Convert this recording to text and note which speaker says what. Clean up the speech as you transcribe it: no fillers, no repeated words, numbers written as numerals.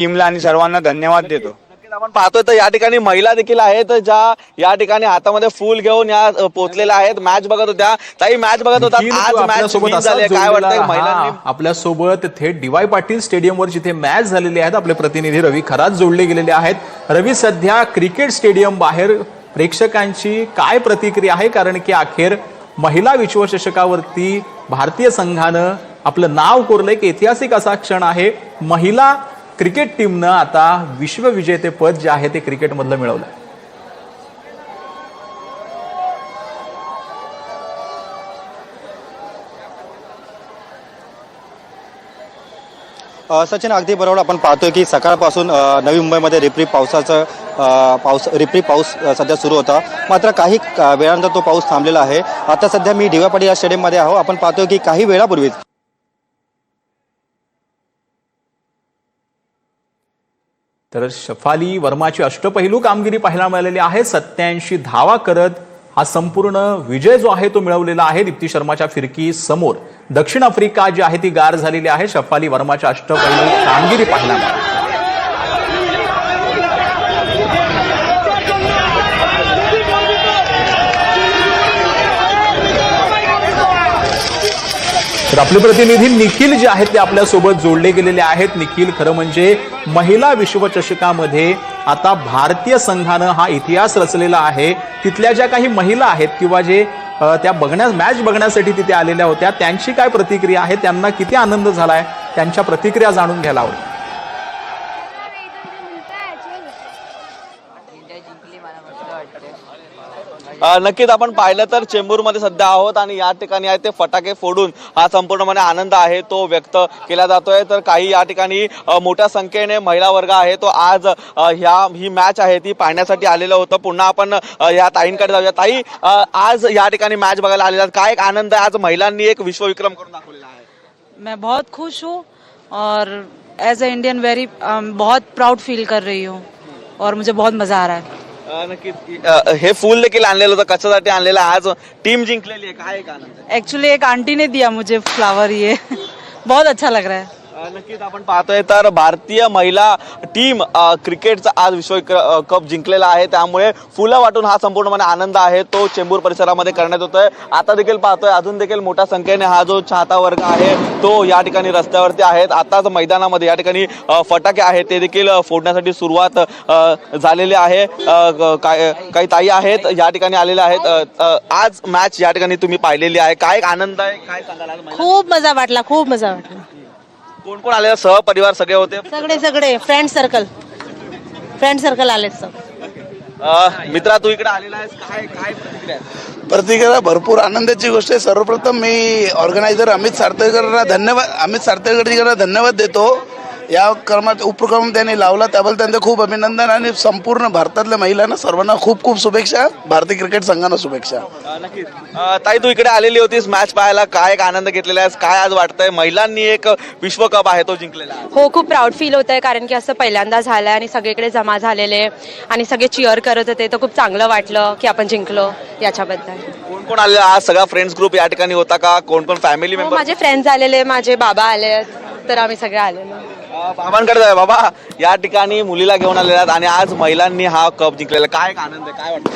Speaker 1: टीमला आणि सर्वांना धन्यवाद देतो।
Speaker 2: आपण पाहतोय तर या ठिकाणी महिला देखील आहेत ज्या या ठिकाणी हातामध्ये फूल घेऊन या पोहोचलेल्या आहेत, मॅच बघत होत्या। ताई मॅच बघत होता, आज मॅच विन झाली, काय वाटतंय महिलांनी?
Speaker 3: आपल्या सोबत थेट डी.वाय. पाटील स्टेडियमवर जिथे मॅच झालेली आहेत आपले प्रतिनिधी रवी खरात जोडले गेलेले आहेत। रवी, सध्या क्रिकेट स्टेडियम बाहेर प्रेक्षकांची काय प्रतिक्रिया आहे? कारण की अखेर महिला विश्वचषकावरती भारतीय संघानं आपलं नाव कोरलंय, की ऐतिहासिक असा क्षण आहे। महिला क्रिकेट टीमनं आता विश्वविजेतेपद जे आहे ते क्रिकेटमधलं मिळवलं।
Speaker 4: सचिन, अगदी बरोबर आपण पाहतोय की सकाळपासून नवी मुंबईमध्ये रिपरिप पाऊस सध्या सुरू होता, मात्र काही वेळानंतर तो पाऊस थांबलेला आहे। आता सध्या मी डी.वाय. पाटील या स्टेडियममध्ये आहो। आपण पाहतोय की काही वेळापूर्वीच
Speaker 3: तर शफाली वर्माची अष्टपैलू कामगिरी पाहायला मिळालेली आहे। 87 धावा करत हा संपूर्ण विजय जो आहे तो मिळवलेला आहे। दीप्ती शर्माच्या फिरकी समोर दक्षिण आफ्रिका जी आहे ती गार झालेली आहे। शफाली वर्माच्या अष्टपैलू कामगिरी पाहायला मिळाली। तर आपले प्रतिनिधी निखिल जे आहेत ते आपल्यासोबत जोडले गेलेले आहेत। निखिल, खरं म्हणजे महिला विश्वचषकामध्ये आता भारतीय संघानं हा इतिहास रचलेला आहे। तिथल्या ज्या काही महिला आहेत किंवा जे त्या मॅच बघण्यासाठी तिथे आलेल्या होत्या, त्यांची काय प्रतिक्रिया आहे, त्यांना किती आनंद झालाय, त्यांच्या प्रतिक्रिया जाणून घ्यायला आवडेल।
Speaker 2: नक्कीच आपण पाहिलं तर चेंबूरमध्ये सध्या आहोत आणि या ठिकाणी आहे ते फटाके फोडून हा संपूर्णपणे आनंद आहे तो व्यक्त केला जातोय। तर काही या ठिकाणी मोठ्या संख्येने महिला वर्ग आहे तो आज ही मॅच आहे ती पाहण्यासाठी आलेलं होतं। पुन्हा आपण या ताईंकडे जाऊया। ताई, आज या ठिकाणी मॅच बघायला आलेला, काय एक आनंद आहे? आज महिलांनी एक विश्वविक्रम करून दाखवलेला आहे।
Speaker 5: मैं बहुत खुश हूँ और एज ए इंडियन बहुत प्राउड फील कर रही हूँ और मुझे बहुत मजा आ रहा है।
Speaker 2: नक्कीच हे फूल देखील आणलेलं होतं, कशासाठी आणलेलं? आज टीम जिंकलेली आहे, काय एक आनंद?
Speaker 5: एक्चुअली एक आंटी ने दिया मुझे फ्लावर, ये बहुत अच्छा लग रहा है।
Speaker 2: नक्कीच आपण पाहतोय तर भारतीय महिला टीम क्रिकेटचा आज विश्व कप जिंकलेला आहे, त्यामुळे फुलं वाटून हा संपूर्णपणे आनंद आहे तो चेंबूर परिसरामध्ये करण्यात येतोय। आता देखील पाहतोय अजून देखील मोठ्या संख्येने हा जो चाहता वर्ग आहे तो या ठिकाणी रस्त्यावरती आहेत। आताच मैदानामध्ये या ठिकाणी फटाके आहेत ते देखील फोडण्यासाठी सुरुवात झालेली आहे। काही ताई आहेत या ठिकाणी आलेल्या आहेत। आज मॅच या ठिकाणी तुम्ही पाहिलेली आहे, काय एक आनंद आहे, काय सांगाल?
Speaker 6: खूप मजा वाटला, खूप मजा वाटला।
Speaker 2: कोण कोण आलेला? सहपरिवार सगळे होते?
Speaker 6: सगळे फ्रेंड सर्कल आले सब।
Speaker 2: मित्रा, तू इकडे आलेला आहेस, काय काय प्रतिक्रिया?
Speaker 7: प्रतिक्रिया भरपूर आनंदाची गोष्ट आहे। सर्वप्रथम मी ऑर्गनायझर अमित सार्थकजींना धन्यवाद देतो। या उपक्रम त्यांनी लावला त्याबद्दल त्यांचं खूप अभिनंदन आणि संपूर्ण भारतातल्या महिलांना सर्वांना खूप खूप शुभेच्छा, भारतीय क्रिकेट संघांना शुभेच्छा।
Speaker 2: नक्कीच ताई, तू इकडे आलेली होतीस मॅच पाहायला, काय एक आनंद घेतलेला आहेस, काय आज वाटतंय? महिलांनी एक विश्वकप आहे तो जिंकलेला आहे।
Speaker 8: हो, खूप प्राऊड फील होत आहे, कारण की असं पहिल्यांदा झालंय आणि सगळीकडे जमा झालेले आणि सगळे चिअर करत होते, तर खूप चांगलं वाटलं की आपण जिंकलो याच्याबद्दल।
Speaker 2: कोण कोण आले आज? सगळा फ्रेंड्स ग्रुप या ठिकाणी होता का? कोण कोण फॅमिली मेंबर?
Speaker 8: माझे फ्रेंड्स आलेले, माझे बाबा आले, तर आम्ही सगळे आलेलो।
Speaker 2: बाबांकडे जाऊया। बाबा, या ठिकाणी मुलीला घेऊन आलेला आणि आज महिलांनी हा कप जिंकलेला, काय एक आनंद आहे, काय वाटतं?